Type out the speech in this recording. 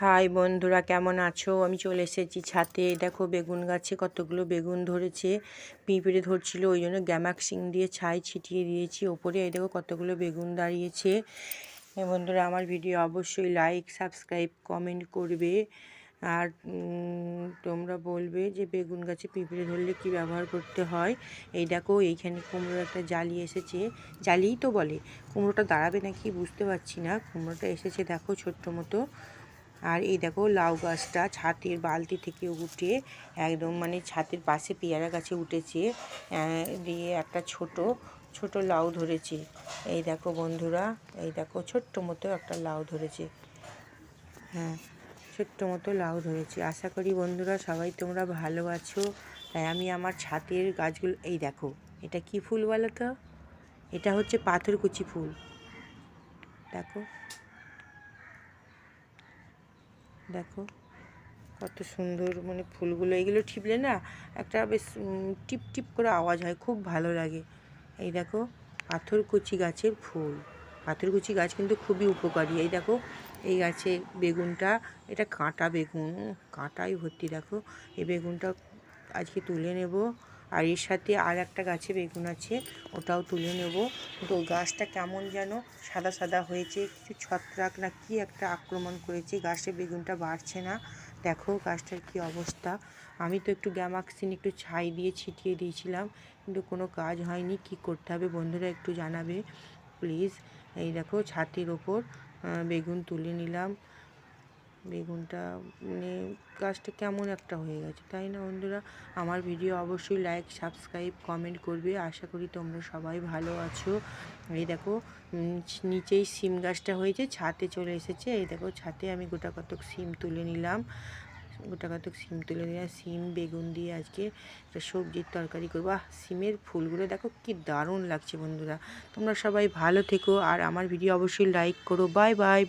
High বন্ধুরা, কেমন আছো? আমি চলে এসেছি ছাদে। দেখো বেগুন গাছে কতগুলো বেগুন ধরেছে। পিঁপড়ে ধরছিল, ওই জন্য গ্যামাক্সিং দিয়ে ছাই ছিটিয়ে দিয়েছি ওপরে। এই দেখো কতগুলো বেগুন দাঁড়িয়েছে। বন্ধুরা, আমার ভিডিও অবশ্যই লাইক, সাবস্ক্রাইব, কমেন্ট করবে। আর তোমরা বলবে যে বেগুন গাছে পিঁপড়ে ধরলে কী ব্যবহার করতে হয়। এই দেখো এইখানে কুমড়োর একটা জালি এসেছে, জালিই তো বলে। কুমড়োটা দাঁড়াবে নাকি বুঝতে পারছি না। কুমড়োটা এসেছে দেখো ছোট্ট মতো। আর এই দেখো লাউ গাছটা ছাদের বালতি থেকে উঠে একদম ছাদের পাশে পেয়ারা গাছে উঠেছে, দিয়ে একটা ছোট ছোট লাউ ধরেছে। এই দেখো বন্ধুরা, এই দেখো ছোট্ট মতো একটা লাউ ধরেছে। হ্যাঁ, ছোট্ট মতো লাউ ধরেছে। আশা করি বন্ধুরা সবাই তোমরা ভালো আছো। তাই আমি আমার ছাদের গাছগুলো, এই দেখো এটা কি ফুল বলো তো? এটা হচ্ছে পাথরকুচি ফুল। দেখো দেখো কত সুন্দর ফুলগুলো। এইগুলো টিপলে না একটা বেশ টিপ টিপ করে আওয়াজ হয়, খুব ভালো লাগে। এই দেখো পাথরকুচি গাছের ফুল। পাথরকুচি গাছ কিন্তু খুবই উপকারী। এই দেখো এই গাছে বেগুনটা, এটা কাঁটা বেগুন, কাঁটাই ভর্তি। দেখো এই বেগুনটা আজকে তুলে নেব। আর এর সাথে আর একটা গাছে বেগুন আছে, ওটাও তুলে নেব। কিন্তু ওই গাছটা কেমন যেন সাদা সাদা হয়েছে, কিছু ছত্রাক না কি একটা আক্রমণ করেছে, গাছে বেগুনটা বাড়ছে না। দেখো গাছটার কি অবস্থা। আমি তো একটু গ্যামাক্সিন একটু ছাই দিয়ে ছিটিয়ে দিয়েছিলাম, কিন্তু কোনো কাজ হয়নি। কি করতে হবে বন্ধুরা একটু জানাবে প্লিজ। এই দেখো ছাতির ওপর বেগুন তুলে নিলাম। বেগুনটা গাছটা কেমন একটা হয়ে গেছে, তাই না বন্ধুরা? আমার ভিডিও অবশ্যই লাইক, সাবস্ক্রাইব, কমেন্ট করবে। আশা করি তোমরা সবাই ভালো আছো। এই দেখো নিচেই সিম গাছটা হয়েছে, ছাদে চলে এসেছে। এই দেখো ছাদে আমি গোটা কতক সিম তুলে নিলাম। সিম বেগুন দিয়ে আজকে একটা সবজির তরকারি করবো। সিমের ফুলগুলো দেখো কি দারুণ লাগছে বন্ধুরা। তোমরা সবাই ভালো থেকো আর আমার ভিডিও অবশ্যই লাইক করো। Bye bye.